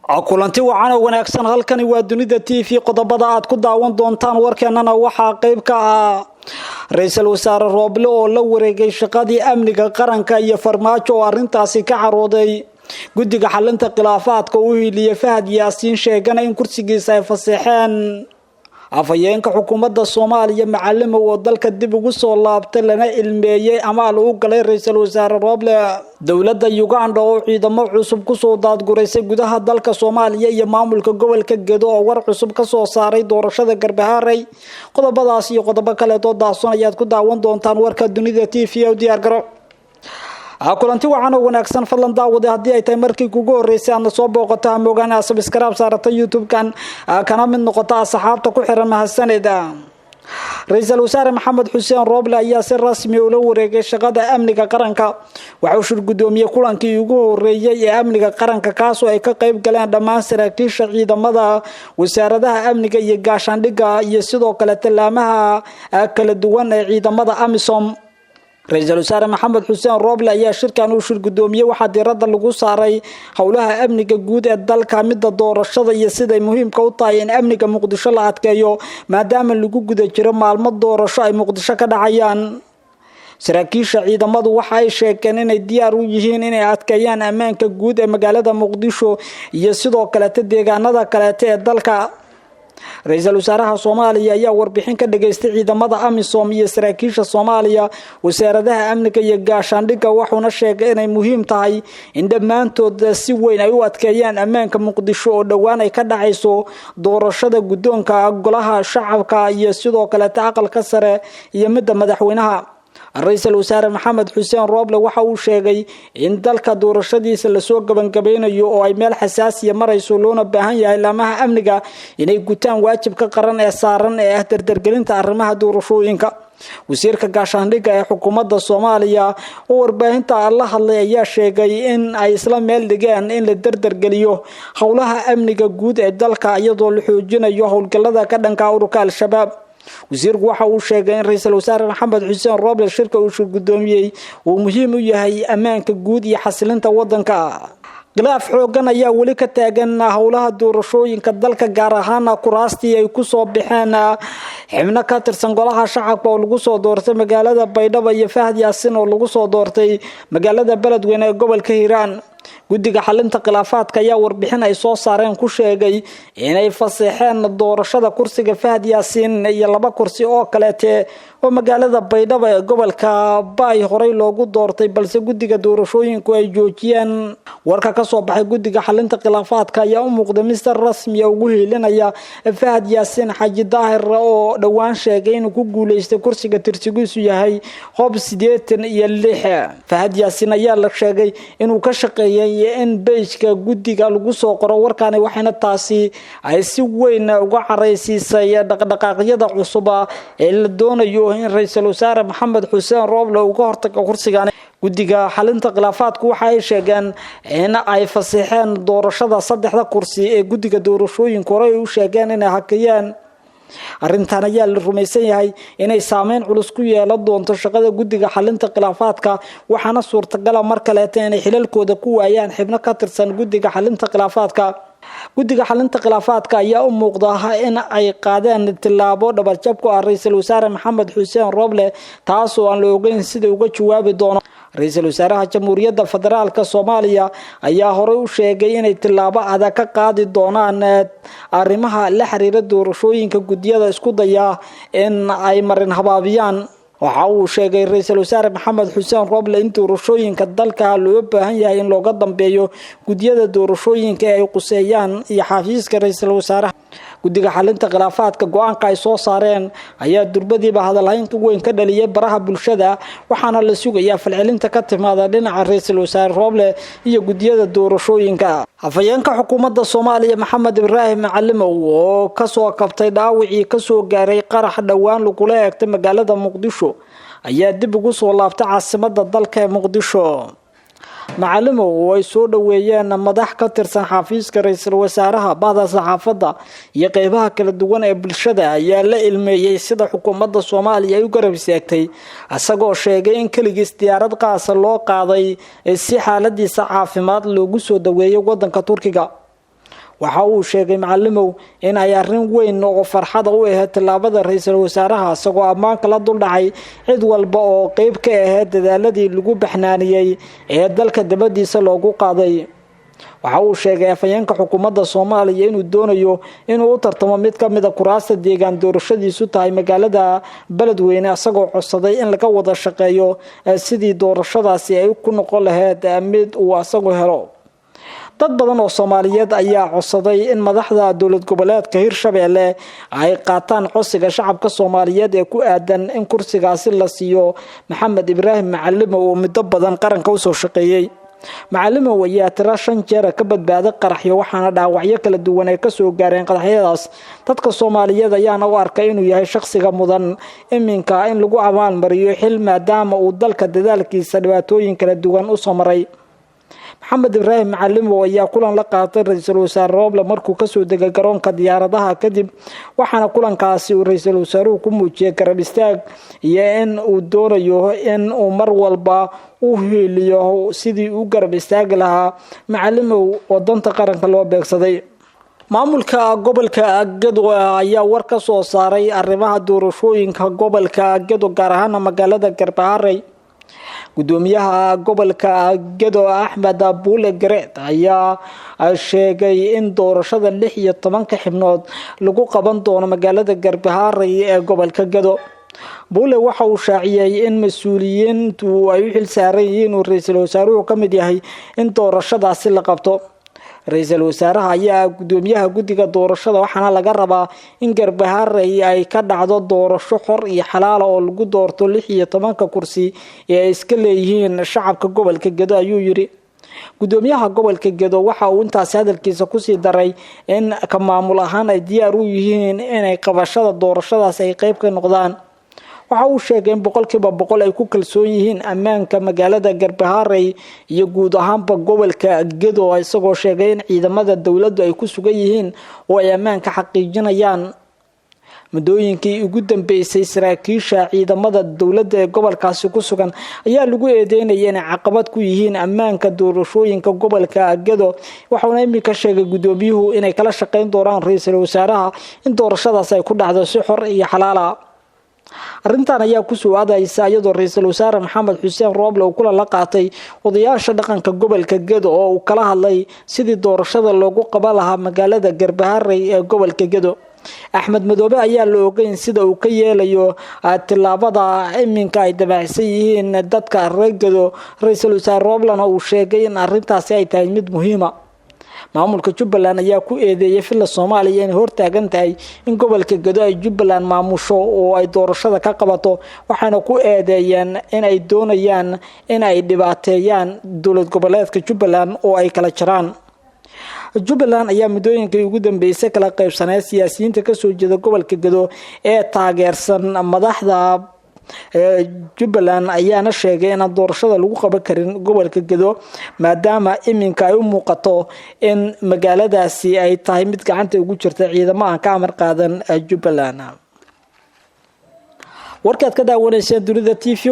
kulanti wacan oo wanaagsan halkani waa dunida TV qodobada aad ku daawan doontaan warkeenana waxa qayb ka ah Ra'iisul Wasaare Roble oo la wareegay shaqadii amniga qaranka iyo farmaajo oo arintaasi ka carooday guddiga xalinta khilaafaadka uu hiliyay Fahad Yaasiin sheegana in kursigiisa ay fasaxeen afayeenka xukuumadda Soomaaliya macallimo oo dalka dib ugu soo laabtay lana ilmeeyay amaal uu galay Ra'iisul Wasaare Roble dawladda Uganda oo ciidamo cusub ku soo daadgureysay gudaha dalka Soomaaliya iyo maamulka gobolka Gedo oo war cusub ka soo saaray doorashada Garbahaaray qodobadaas iyo qodobo kale oo daahsoonayad ku daawan doontaan warka dunida TV oo diyaar garo kulanti wacan oo wanaagsan fadlan daawada hadii ay tahay markii kugu horeysay aan soo booqato moogana subscribe saarata YouTube kan kana mid noqota asxaabta ku xiran mahadsanida Ra'iisul Wasaare Maxamed Xuseen Roble ayaa si rasmi ah u wareegay shaqada amniga qaranka waxa uu shirgudoomiye kulankii ugu horeeyay ee amniga qaranka kaas oo ay ka qayb galeen dhammaan saraakiisha ciidamada wasaaradaha amniga iyo gaashaandhigga iyo sidoo kale talaamaha kala duwan ee ciidamada AMISOM Ra'iisul Wasaare Maxamed Xuseen Roble ayaa shirkan uu shirgudoomiye waxa diiradda lagu saaray howlaha amniga guud ee dalka midda doorashada iyo sida muhiimka u tahay in amniga Muqdisho la adkeeyo maadaama lagu guda jiro maalmo doorasho ay Muqdisho ka dhacayaan saraakiisha ciidamadu waxa ay sheegeen inay diyaar u yihiin inay adkeeyaan ammaanka guud ee magaalada Muqdisho iyo sidoo kale deegaanada kale ee dalka Ra'iisul Wasaaraha Soomaaliya ayaa warbixin ka dhageystay ciidamada AMISOM iyo saraakiisha Soomaaliya wasaaradaha amniga iyo gaashaandhigga wuxuuna sheegay inay muhiim tahay in dhamaantood si weyn ay u adkeeyaan ammaanka Muqdisho oo dhawaan ay ka dhacayso doorashada gudoonka golaha shacabka iyo sidoo kale aqalka sare iyo midda madaxweynaha Ra'iisul Wasaare Maxamed Xuseen Roble waxa uu sheegay in dalka doorashadiisa la soo gabagabeynayo oo ay meel xasaasi ah marayso loona baahan yahay laamaha amniga inay gutaan waajibka qaran ee saaran ee dardargelinta arrimaha doorashooyinka wasiirka gaashaandhigga ee xukuumadda Soomaaliya oo warbaahinta la hadlay ayaa sheegay in ay isla meel dhigeen in la dardargeliyo howlaha amniga guud ee dalka iyadoo la xoojinayo howlgallada ka dhanka ururka Al-Shabaab wasiirku waxa uu sheegay in Ra'iisul Wasaare Maxamed Xuseen Roble shirka uu shirgudoomiyay uu muhiim u yahay ammaanka guud iyo xasilinta wadanka khilaaf xoogan ayaa wali ka taagan howlaha doorashooyinka dalka gaar ahaan kuraastii ay ku soo baxeen xubno ka tirsan golaha shacabka oo lagu soo doortay magaalada Baydhabo iyo Fahad Yaasiin oo lagu soo doortay magaalada Beledweyne ee gobolka Hiiraan guddiga xalinta khilaafaadka ayaa warbixin ay soo saareen ku sheegay inay fasaxeen doorashada kursiga Fahad Yaasiin iyo laba kursi oo kale oo magaalada Baydhabo ee gobolka Baay horey loogu doortay balse guddiga doorashooyinku ay joojiyeen warka ka soo baxay guddiga xalinta khilaafaadka ayaa u muuqday Mr. Rasmi oo ugu heelinaya Fahad Yaasiin Xaji Daahir oo dhawaan sheegay inuu ku guuleystay kursiga tirsigiisu yahay qob 86 Fahad Yaasiin ayaa la sheegay inuu ka shaqeeyay in beejka guddiga lagu soo qoro warkaani waxayna taasi ay si weyn uga careysiisay dhaqdhaqaaqyada cusub ee la doonayo in Ra'iisul Wasaare Maxamed Xuseen Roble uu ka hortago kursigan guddiga xalinta khilaafaadku waxa ay sheegeen in ay fasaxeen doorashada saddexda kursi ee guddiga doorashooyinka hore u sheegeen inay hakiyaan arrintan ayaa la rumaysan yahay inay saameyn culus ku yeelan doonto shaqada guddiga xalinta khilaafaadka waxaana suurtagal ah mar kale inay xilalkooda ku waayaan xubno ka tirsan guddiga xalinta khilaafaadka guddiga xalinta khilaafaadka ayaa u muuqda in ay qaadeen tilaabo dhabarjab ku ah Ra'iisul Wasaare Maxamed Xuseen Roble taas oo aan la ogeyn sida uga jawaabi doono Ra'iisul Wasaaraha Jamhuuriyadda Federaalka Soomaaliya ayaa hore u sheegay inay tilaabo adag ka qaadi doonaan arrimaha la xiriira doorashooyinka guddiyada isku daya in ay marin habaabiyaan waxa uu sheegay Ra'iisul Wasaare Maxamed Xuseen Roble in doorashooyinka dalka loo baahan yahay in looga dambeeyo guddiyada doorashooyinka ay quseeyaan iyo xafiiska Ra'iisul Wasaaraha guddiga xalinta khilaafaadka go'aanka ay soo saareen ayaa durbadiiba hadalhaynta weyn ka dhaliyay baraha bulshada waxaana la sugayaa falcelinta ka timaada dhinaca Ra'iisul Wasaare Roble iyo guddiyada doorashooyinka afayeenka xukuumadda Soomaaliya Maxamed Ibraahim Macallimo oo ka soo kabtay dhaawacii ka soo gaaray qarax dhawaan lagu leegtay magaalada Muqdisho ayaa dib ugu soo laabtay caasimadda dalka ee Muqdisho Macallimo oo ay soo dhaweeyeen madax ka tirsan xafiiska Ra'iisul Wasaaraha bahda saxaafadda iyo qaybaha kala duwan ee bulshada ayaa la ilmeeyay sida xukuumadda Soomaaliya ay u garab istaagtay asagoo sheegay in kaligiis diyaarad qaas loo qaaday si xaaladiisa caafimaad loogu soo dhaweeyo wadanka Turkiga waxa uu sheegay macallimow in ay arrin weyn oo farxad u ahayd tilaabada ra'iisul wasaaraha isagoo ammaanka la duldhacay cid walba oo qayb ka ahayd dadaaladii lagu baxnaaniyay ee dalka dibadiisa loogu qaaday waxa uu sheegay afayeenka xukuumadda Soomaaliya inuu doonayo inuu u tartamo mid ka mid ah kuraasta deegaan doorashadiisu tahay magaalada Beledweyne asagoo codsaday in laga wada shaqeeyo sidii doorashadaasi ay ku noqon lahayd mid uu asagoo helo dad badan oo Soomaaliyeed ayaa codsaday in madaxda dawlad goboleedka Hirshabeelle ay qaataan codsiga shacabka Soomaaliyeed ee ku aadan in kursigaasi la siiyo Maxamed Ibraahim Macallimow oo muddo badan qaranka u soo shaqeeyay Macallimow ayaa tira 5 jeer ka badbaaday qaraxyo waxaana dhaawacyo kala duwan ay ka soo gaareen qaraxyadaas dadka Soomaaliyeed ayaana u arkay inuu yahay shakhsiga mudan iminka in lagu amaan mariyo xil maadaama uu dalka dadaalkiisa dhibaatooyin kala duwan u soo maray Maxamed Ibraahim Macallimow ayaa kulan la qaatay ra'iisul wasaare Roble markuu ka soo degay garoonka diyaaradaha kadib waxaana kulankaasi uu ra'iisul wasaaruhu ku muujiyay garab istaag iyo in uu doonayo in uu mar walba u heliyo sidii uu garab istaagi lahaa Macallimow oo danta qaranka loo beegsaday maamulka gobolka Gedo ayaa war ka soo saaray arrimaha doorashooyinka gobolka Gedo gaar ahaan magaalada Garbaharey gudoomiyaha gobolka Gedo Axmed Buule Gareed ayaa sheegay in doorashada 16 xubnood lagu qaban doono magaalada Garbaharey ee gobolka Gedo Buule waxa uu shaaciyay in mas'uuliyiintu ay u xil saaran yihiin ra'iisul wasaaruhu ka mid yahay in doorashadaasi la qabto ra'iisul wasaaraha ayaa gudoomiyaha guddiga doorashada waxaana laga rabaa in Garbaharey ay ka dhacdo doorasho xor iyo xalaal oo lagu doorto 16 kursi ee iska leeyihiin shacabka gobolka Gedo ayuu yiri gudoomiyaha gobolka Gedo waxa uu intaas hadalkiisa ku sii daray in ka maamul ahaan ay diyaar u yihiin inay qabashada doorashadaas ay qayb ka noqdaan waxa uu sheegay in 100% ay ku kalsoon yihiin ammaanka magaalada Garbaharey iyo guud ahaanba gobolka Gedo isagoo sheegay in ciidamada dawladdu ay ku sugan yihiin oo ay ammaanka xaqiijinayaan mudooyinkii ugu dambeysay saraakiisha ciidamada dawladda ee gobolkaasi ku sugan ayaa lagu eedeynayay in caqabad ku yihiin ammaanka doorashooyinka gobolka Gedo waxaana imika sheegay gudoomiyuhu inay kala shaqeyn doonaan ra'iisul wasaaraha in doorashadaas ay ku dhacdo si xor iyo xalaal ah arrintan ayaa ku soo aadaysa iyadoo ra'iisul wasaare Maxamed Xuseen Roble uu kula la qaatay odayaasha dhaqanka gobolka Gedo oo uu kala hadlay sidii doorashada loogu qaban lahaa magaalada Garbaharey ee gobolka Gedo Axmed Madoobe ayaa la ogeyn sida uu ka yeelayo tilaabada iminka ay dabacsan yihiin dadka reer Gedo ra'iisul wasaare Roble uu sheegay in arrintaasi ay tahay mid muhiim ah maamulka Jubbaland ayaa ku eedeeyay filla Soomaaliya in hortaagan tahay in gobolka Gedo ay Jubbaland maamusho oo ay doorashada ka qabato waxaana ku eedeeyeen in ay doonayaan in ay dhibaateeyaan dawlad goboleedka Jubbaland oo ay kala jiraan Jubbaland ayaa mudooyinkii ugu dambeysay kala qaybsanay siyaasiyiinta ka soo jeeda gobolka Gedo ee taageersan madaxda Jubbaland ayaana sheegay in doorashada lagu qaban karin gobolka Gedo maadaama iminka ay u muuqato in magaaladaasi ay tahay mid gacanta ugu jirta ciidamada ka amar qaadan Jubbaland warkaad ka daawanaysan dunida TV